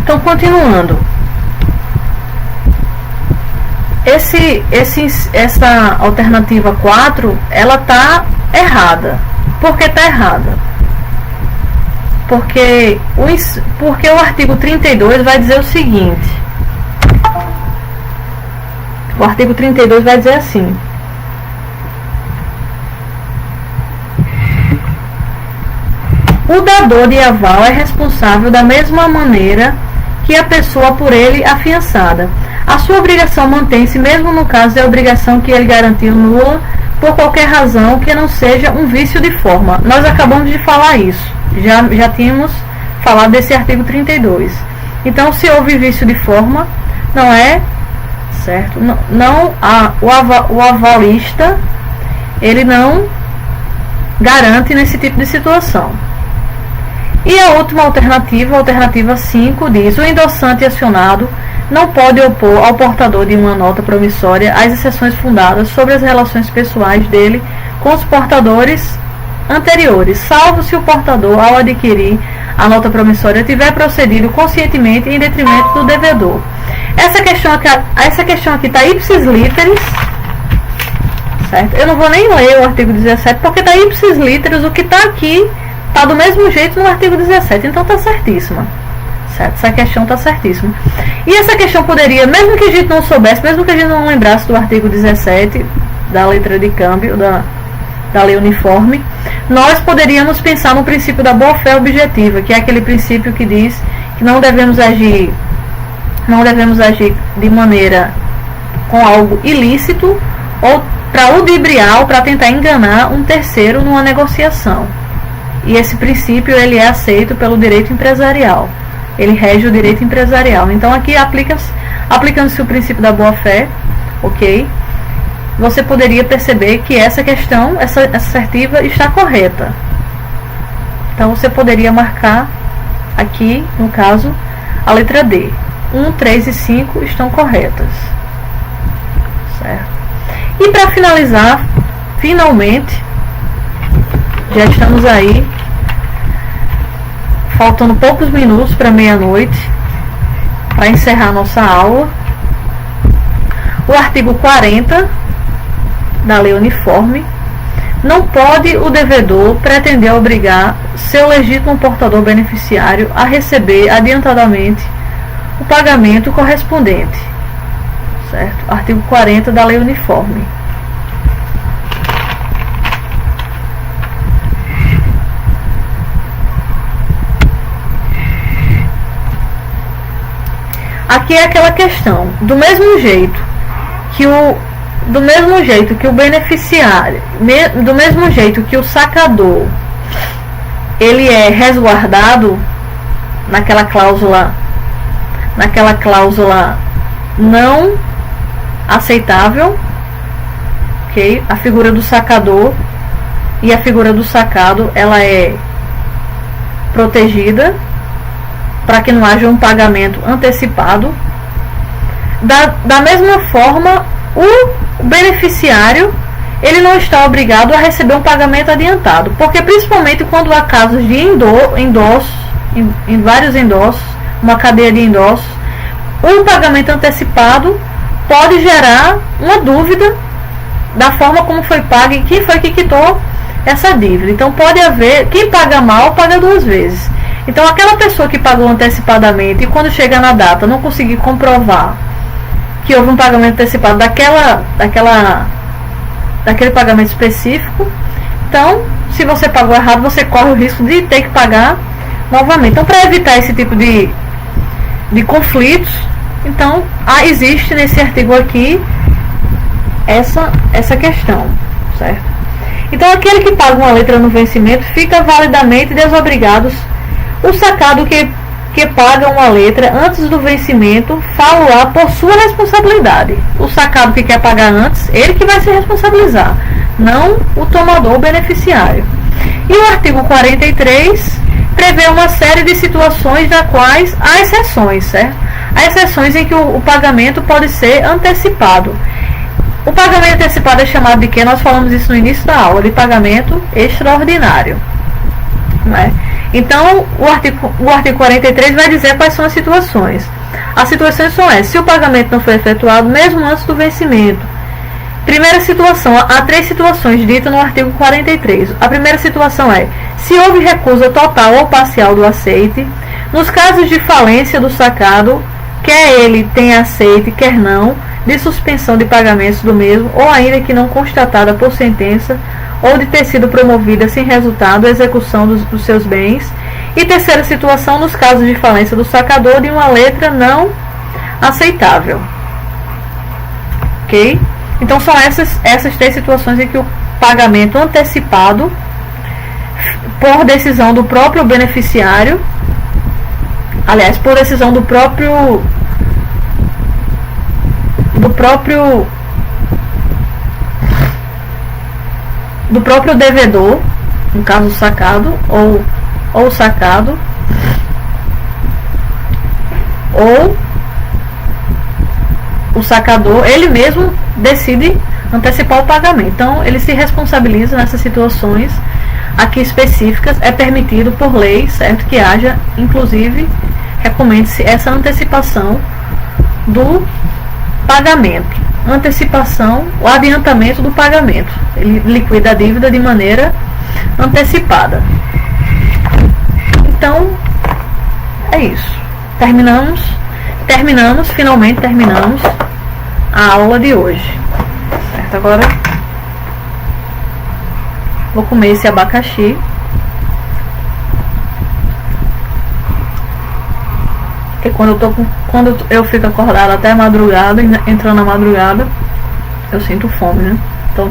Então, continuando, essa alternativa 4, ela está errada. Por que está errada? Porque o artigo 32 vai dizer o seguinte. O artigo 32 vai dizer assim: o dador de aval é responsável da mesma maneira que a pessoa por ele afiançada. A sua obrigação mantém-se mesmo no caso de a obrigação que ele garantiu nula por qualquer razão que não seja um vício de forma. Nós acabamos de falar isso. Já tínhamos falado desse artigo 32. Então, se houve vício de forma, não é certo. O avalista, ele não garante nesse tipo de situação. E a última alternativa, a alternativa 5, diz: o endossante acionado não pode opor ao portador de uma nota promissória as exceções fundadas sobre as relações pessoais dele com os portadores anteriores, salvo se o portador, ao adquirir a nota promissória, tiver procedido conscientemente em detrimento do devedor. Essa questão aqui está ipsis literis, certo? Eu não vou nem ler o artigo 17, porque está ipsis literis, o que está aqui está do mesmo jeito no artigo 17, então está certíssima. Certo? Essa questão está certíssima. E essa questão poderia, mesmo que a gente não soubesse, mesmo que a gente não lembrasse do artigo 17, da letra de câmbio, da lei uniforme, nós poderíamos pensar no princípio da boa-fé objetiva, que é aquele princípio que diz que não devemos agir de maneira com algo ilícito ou para ludibriar ou para tentar enganar um terceiro numa negociação. E esse princípio ele é aceito pelo direito empresarial. Ele rege o direito empresarial. Então aqui aplicando-se o princípio da boa-fé, ok? Você poderia perceber que essa questão, essa assertiva está correta. Então você poderia marcar aqui, no caso, a letra D. 1, 3 e 5 estão corretas. Certo? E para finalizar, finalmente, já estamos aí, faltando poucos minutos para meia-noite, para encerrar nossa aula. O artigo 40 da lei uniforme: não pode o devedor pretender obrigar seu legítimo portador beneficiário a receber adiantadamente o pagamento correspondente. Certo? Artigo 40 da lei uniforme. Aqui é aquela questão, do mesmo jeito que o beneficiário, do mesmo jeito que o sacador, ele é resguardado naquela cláusula não aceitável, ok? A figura do sacador e a figura do sacado, ela é protegida para que não haja um pagamento antecipado. Da mesma forma, o beneficiário, ele não está obrigado a receber um pagamento adiantado, porque principalmente quando há casos de endossos, em vários endossos, uma cadeia de endossos, um pagamento antecipado pode gerar uma dúvida da forma como foi pago e quem foi que quitou essa dívida. Então pode haver, quem paga mal, paga duas vezes. Então aquela pessoa que pagou antecipadamente e quando chega na data não conseguir comprovar que houve um pagamento antecipado daquele pagamento específico, então se você pagou errado, você corre o risco de ter que pagar novamente. Então, para evitar esse tipo de conflitos, então existe nesse artigo aqui essa questão, certo? Então aquele que paga uma letra no vencimento fica validamente desobrigado. O sacado que paga uma letra antes do vencimento falo-á por sua responsabilidade. O sacado que quer pagar antes, ele que vai se responsabilizar, não o tomador, o beneficiário. E o artigo 43 prevê uma série de situações das quais há exceções, certo? Há exceções em que o pagamento pode ser antecipado. O pagamento antecipado é chamado de quê? Nós falamos isso no início da aula, de pagamento extraordinário, não é? Então, o artigo 43 vai dizer quais são as situações. As situações são essas: se o pagamento não foi efetuado, mesmo antes do vencimento. Primeira situação, há 3 situações ditas no artigo 43. A primeira situação é: se houve recusa total ou parcial do aceite. Nos casos de falência do sacado, quer ele tenha aceite, quer não, de suspensão de pagamentos do mesmo, ou ainda que não constatada por sentença, ou de ter sido promovida sem resultado a execução dos seus bens. E terceira situação, nos casos de falência do sacador, de uma letra não aceitável. Ok? Então são essas 3 situações em que o pagamento antecipado, por decisão do próprio beneficiário, aliás, por decisão do próprio devedor, no caso sacado ou sacado, ou o sacador, ele mesmo decide antecipar o pagamento. Então, ele se responsabiliza nessas situações aqui específicas. É permitido por lei, certo, que haja, inclusive, recomenda-se essa antecipação do pagamento. Antecipação, o adiantamento do pagamento. Ele liquida a dívida de maneira antecipada. Então, é isso. Finalmente terminamos a aula de hoje. Certo? Agora vou comer esse abacaxi. Porque quando eu fico acordada até a madrugada, entrando na madrugada, eu sinto fome, né? Então